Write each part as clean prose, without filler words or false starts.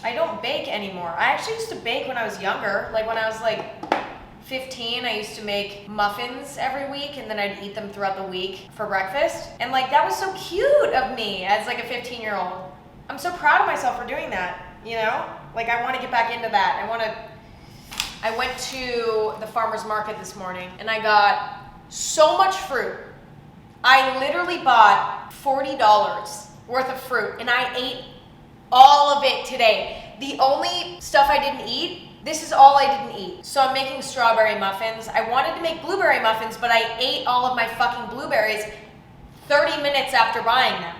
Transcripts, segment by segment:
I don't bake anymore. I actually used to bake when I was younger. Like when I was like 15, I used to make muffins every week and then I'd eat them throughout the week for breakfast. And like that was so cute of me as like a 15-year-old. I'm so proud of myself for doing that, you know? Like I want to get back into that. I went to the farmer's market this morning and I got so much fruit. I literally bought $40 worth of fruit and I ate all of it today. The only stuff I didn't eat, this is all I didn't eat. So I'm making strawberry muffins. I wanted to make blueberry muffins, but I ate all of my fucking blueberries 30 minutes after buying them.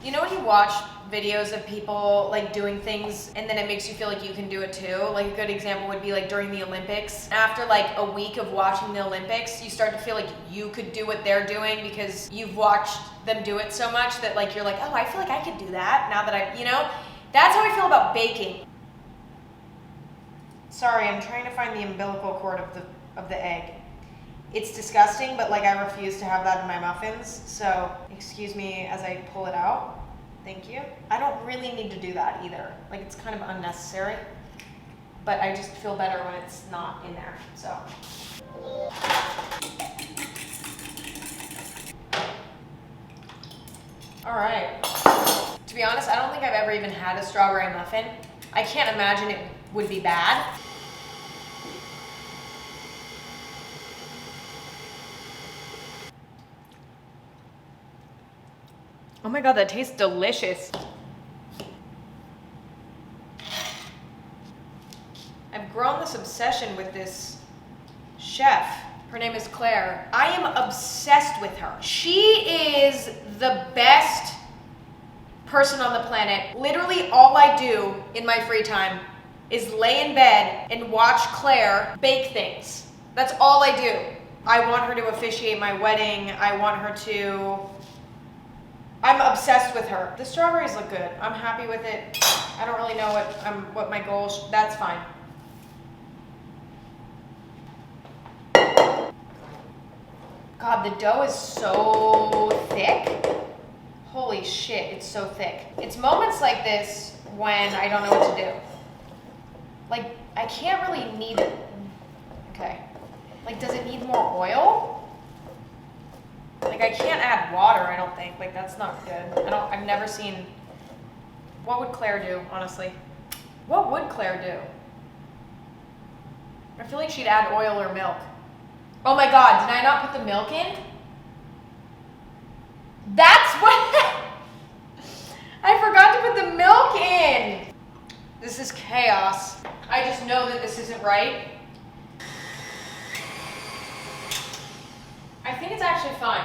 You know when you watch videos of people like doing things and then it makes you feel like you can do it too? Like a good example would be like during the Olympics. After like a week of watching the Olympics, you start to feel like you could do what they're doing because you've watched them do it so much that like you're like, oh, I feel like I could do that now that I, you know? That's how I feel about baking. Sorry, I'm trying to find the umbilical cord of the egg. It's disgusting, but like I refuse to have that in my muffins. So excuse me as I pull it out. Thank you. I don't really need to do that either. Like it's kind of unnecessary, but I just feel better when it's not in there, so. All right. To be honest, I don't think I've ever even had a strawberry muffin. I can't imagine it would be bad. Oh my God, that tastes delicious. I've grown this obsession with this chef. Her name is Claire. I am obsessed with her. She is the best person on the planet. Literally all I do in my free time is lay in bed and watch Claire bake things. That's all I do. I want her to officiate my wedding. I want her to... I'm obsessed with her. The strawberries look good. I'm happy with it. I don't really know what my goals. That's fine. God, the dough is so thick. Holy shit, it's so thick. It's moments like this when I don't know what to do. Like, I can't really knead it. Okay. Like, does it need more oil? Like I can't add water, I don't think. Like that's not good. I've never seen, what would Claire do, honestly? What would Claire do? I feel like she'd add oil or milk. Oh my God, did I not put the milk in? That's what, I forgot to put the milk in. This is chaos. I just know that this isn't right. I think it's actually fine.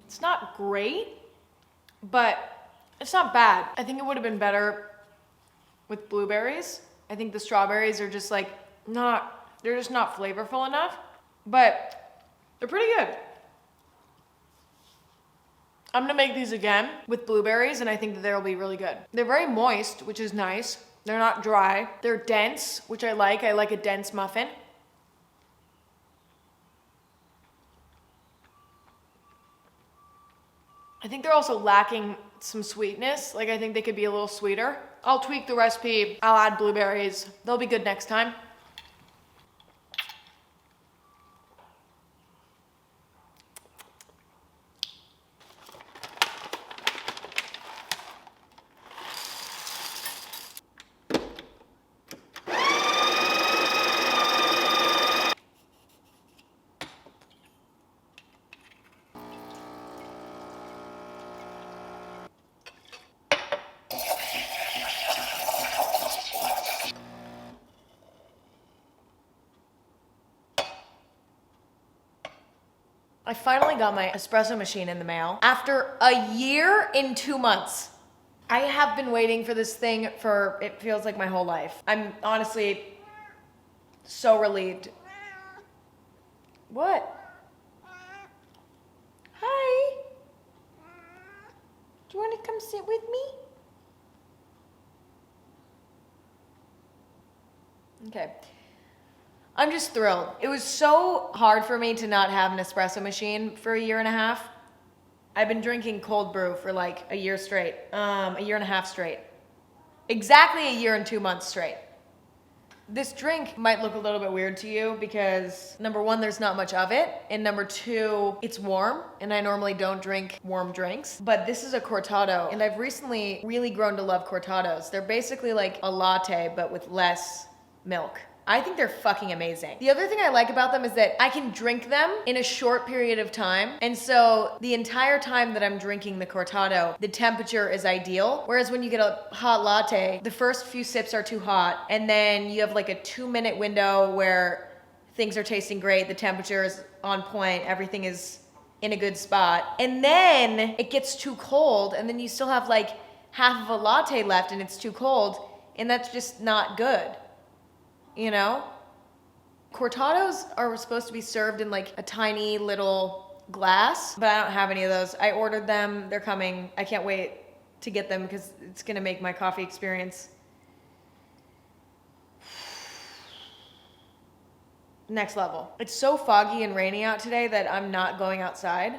It's not great, but it's not bad. I think it would have been better with blueberries. I think the strawberries are just like they're just not flavorful enough, but they're pretty good. I'm gonna make these again with blueberries and I think that they'll be really good. They're very moist, which is nice. They're not dry. They're dense, which I like. I like a dense muffin. I think they're also lacking some sweetness. Like I think they could be a little sweeter. I'll tweak the recipe. I'll add blueberries. They'll be good next time. I finally got my espresso machine in the mail after a year and 2 months. I have been waiting for this thing for, it feels like my whole life. I'm honestly so relieved. What? Hi. Do you want to come sit with me? Okay. I'm just thrilled. It was so hard for me to not have an espresso machine for a year and a half. I've been drinking cold brew for like a year straight, a year and a half straight. Exactly a year and 2 months straight. This drink might look a little bit weird to you because number one, there's not much of it. And number two, it's warm and I normally don't drink warm drinks, but this is a cortado and I've recently really grown to love cortados. They're basically like a latte, but with less milk. I think they're fucking amazing. The other thing I like about them is that I can drink them in a short period of time. And so the entire time that I'm drinking the cortado, the temperature is ideal. Whereas when you get a hot latte, the first few sips are too hot. And then you have like a 2-minute window where things are tasting great. The temperature is on point. Everything is in a good spot. And then it gets too cold. And then you still have like half of a latte left and it's too cold. And that's just not good. You know? Cortados are supposed to be served in like a tiny little glass, but I don't have any of those. I ordered them, they're coming. I can't wait to get them because it's gonna make my coffee experience next level. It's so foggy and rainy out today that I'm not going outside.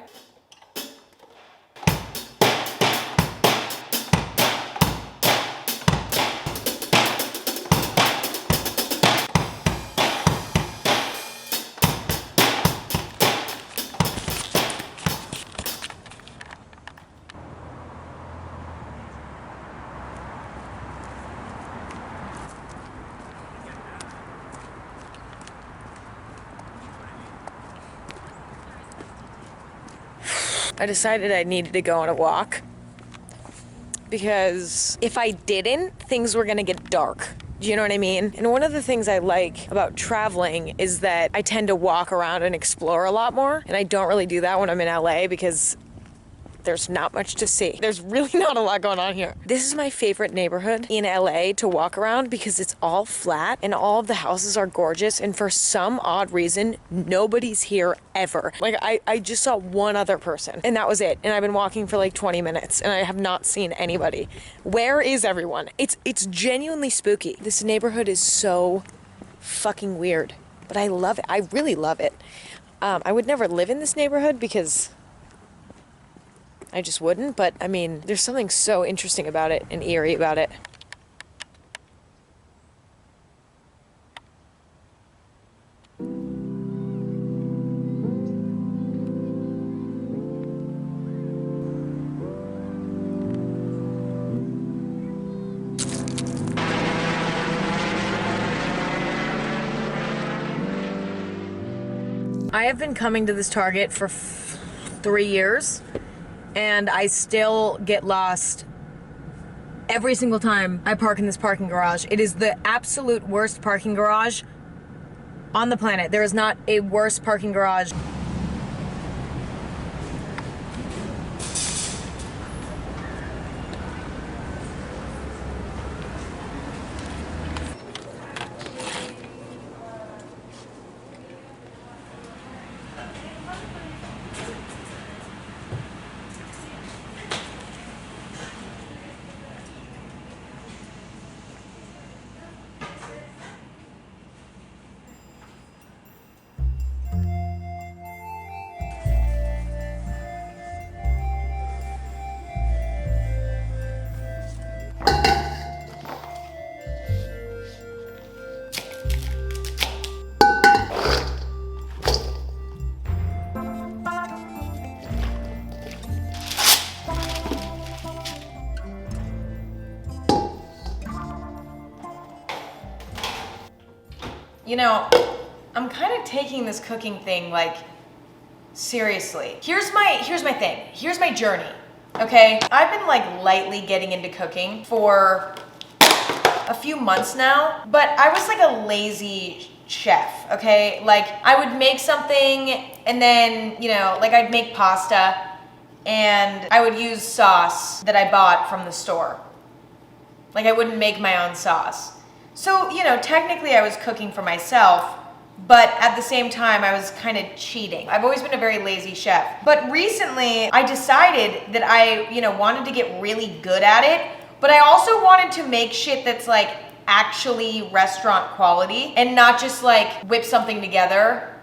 I decided I needed to go on a walk because if I didn't, things were gonna get dark. Do you know what I mean? And one of the things I like about traveling is that I tend to walk around and explore a lot more. And I don't really do that when I'm in LA because there's not much to see. There's really not a lot going on here. This is my favorite neighborhood in LA to walk around because it's all flat and all of the houses are gorgeous. And for some odd reason, nobody's here ever. Like I just saw one other person and that was it. And I've been walking for like 20 minutes and I have not seen anybody. Where is everyone? It's genuinely spooky. This neighborhood is so fucking weird, but I love it. I really love it. I would never live in this neighborhood because I just wouldn't, but I mean, there's something so interesting about it and eerie about it. I have been coming to this Target for 3 years. And I still get lost every single time I park in this parking garage. It is the absolute worst parking garage on the planet. There is not a worse parking garage. You know, I'm kind of taking this cooking thing like seriously. Here's my thing. Here's my journey. Okay? I've been like lightly getting into cooking for a few months now, but I was like a lazy chef, okay? Like, I would make something and then, you know, like I'd make pasta and I would use sauce that I bought from the store. Like, I wouldn't make my own sauce. So, you know, technically I was cooking for myself, but at the same time, I was kind of cheating. I've always been a very lazy chef. But recently, I decided that I, you know, wanted to get really good at it, but I also wanted to make shit that's like actually restaurant quality and not just like whip something together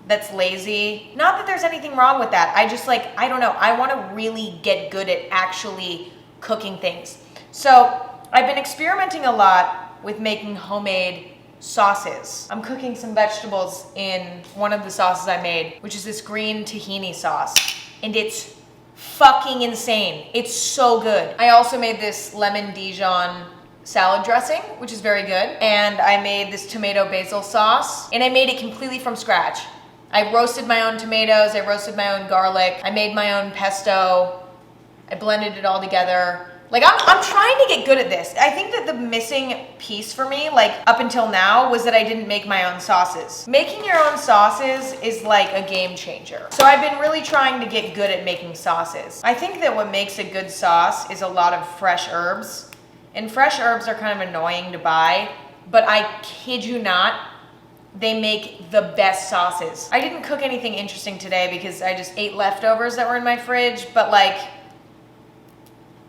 that's lazy. Not that there's anything wrong with that. I just like, I don't know, I want to really get good at actually cooking things. So I've been experimenting a lot with making homemade sauces. I'm cooking some vegetables in one of the sauces I made, which is this green tahini sauce. And it's fucking insane. It's so good. I also made this lemon Dijon salad dressing, which is very good. And I made this tomato basil sauce, and I made it completely from scratch. I roasted my own tomatoes, I roasted my own garlic, I made my own pesto, I blended it all together. Like, I'm trying to get good at this. I think that the missing piece for me, like up until now, was that I didn't make my own sauces. Making your own sauces is like a game changer. So I've been really trying to get good at making sauces. I think that what makes a good sauce is a lot of fresh herbs. And fresh herbs are kind of annoying to buy, but I kid you not, they make the best sauces. I didn't cook anything interesting today because I just ate leftovers that were in my fridge, but like,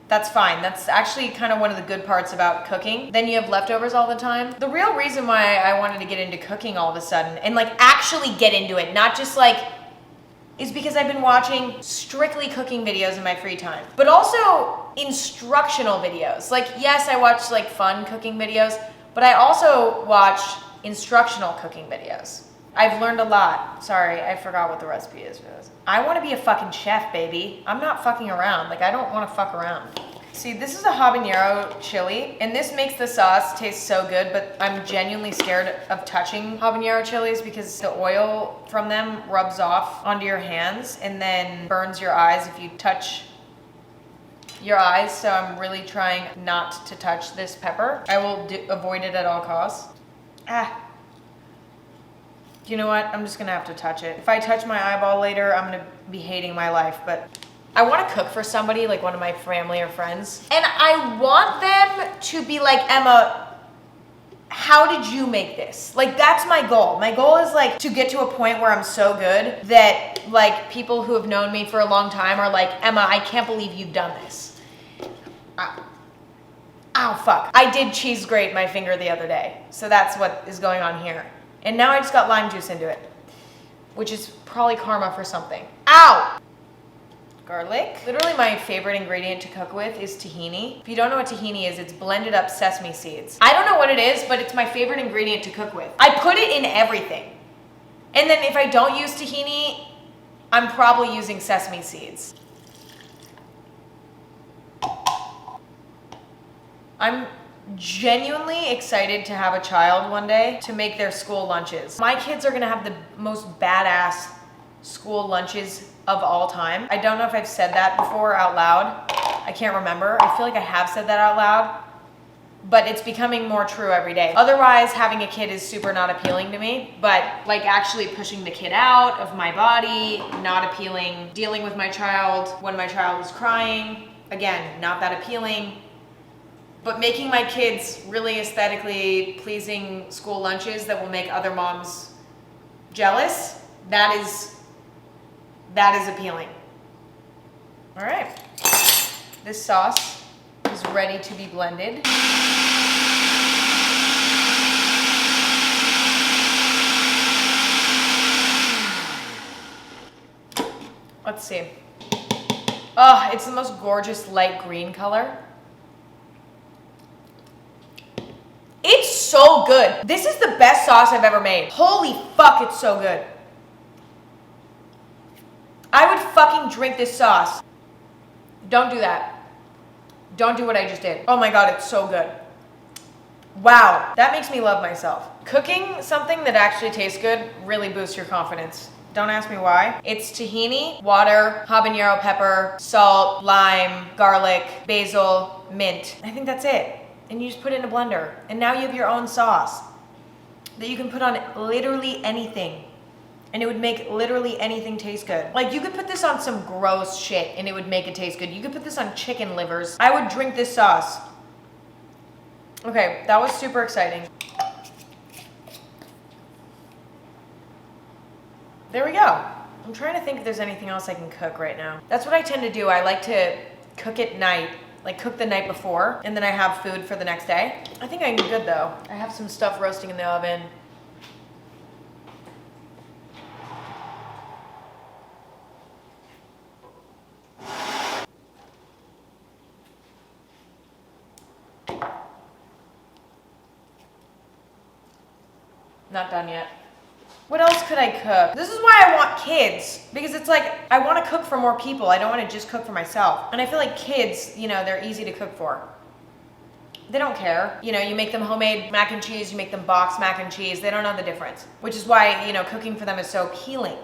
that's fine. That's actually kind of one of the good parts about cooking. Then you have leftovers all the time. The real reason why I wanted to get into cooking all of a sudden and like actually get into it, not just like, is because I've been watching strictly cooking videos in my free time, but also instructional videos. Like, yes, I watch like fun cooking videos, but I also watch instructional cooking videos. I've learned a lot. Sorry, I forgot what the recipe is for this. I want to be a fucking chef, baby. I'm not fucking around. Like, I don't want to fuck around. See, this is a habanero chili, and this makes the sauce taste so good, but I'm genuinely scared of touching habanero chilies because the oil from them rubs off onto your hands and then burns your eyes if you touch your eyes, so I'm really trying not to touch this pepper. I will avoid it at all costs. You know what? I'm just gonna have to touch it. If I touch my eyeball later, I'm gonna be hating my life, but I wanna cook for somebody, like one of my family or friends, and I want them to be like, Emma, how did you make this? Like, that's my goal. My goal is like to get to a point where I'm so good that like people who have known me for a long time are like, Emma, I can't believe you've done this. Ow, fuck. I did cheese grate my finger the other day. So that's what is going on here. And now I just got lime juice into it, which is probably karma for something. Ow! Garlic. Literally my favorite ingredient to cook with is tahini. If you don't know what tahini is, it's blended up sesame seeds. I don't know what it is, but it's my favorite ingredient to cook with. I put it in everything. And then if I don't use tahini, I'm probably using sesame seeds. I'm genuinely excited to have a child one day to make their school lunches. My kids are gonna have the most badass school lunches of all time. I don't know if I've said that before out loud. I can't remember. I feel like I have said that out loud, but it's becoming more true every day. Otherwise, having a kid is super not appealing to me, but like actually pushing the kid out of my body, not appealing. Dealing with my child when my child was crying, again, not that appealing. But making my kids really aesthetically pleasing school lunches that will make other moms jealous, that is appealing. All right, this sauce is ready to be blended. Let's see. Oh, it's the most gorgeous light green color. It's so good. This is the best sauce I've ever made. Holy fuck, it's so good. I would fucking drink this sauce. Don't do that. Don't do what I just did. Oh my God, it's so good. Wow, that makes me love myself. Cooking something that actually tastes good really boosts your confidence. Don't ask me why. It's tahini, water, habanero pepper, salt, lime, garlic, basil, mint. I think that's it. and you just put it in a blender. And now you have your own sauce that you can put on literally anything. And it would make literally anything taste good. Like, you could put this on some gross shit and it would make it taste good. You could put this on chicken livers. I would drink this sauce. Okay, that was super exciting. There we go. I'm trying to think if there's anything else I can cook right now. That's what I tend to do. I like to cook at night, like cook the night before, and then I have food for the next day. I think I'm good though. I have some stuff roasting in the oven. Not done yet. What else could I cook? This is why I want kids, because it's like, I want to cook for more people. I don't want to just cook for myself. And I feel like kids, you know, they're easy to cook for. They don't care. You know, you make them homemade mac and cheese, you make them boxed mac and cheese. They don't know the difference, which is why, you know, cooking for them is so appealing.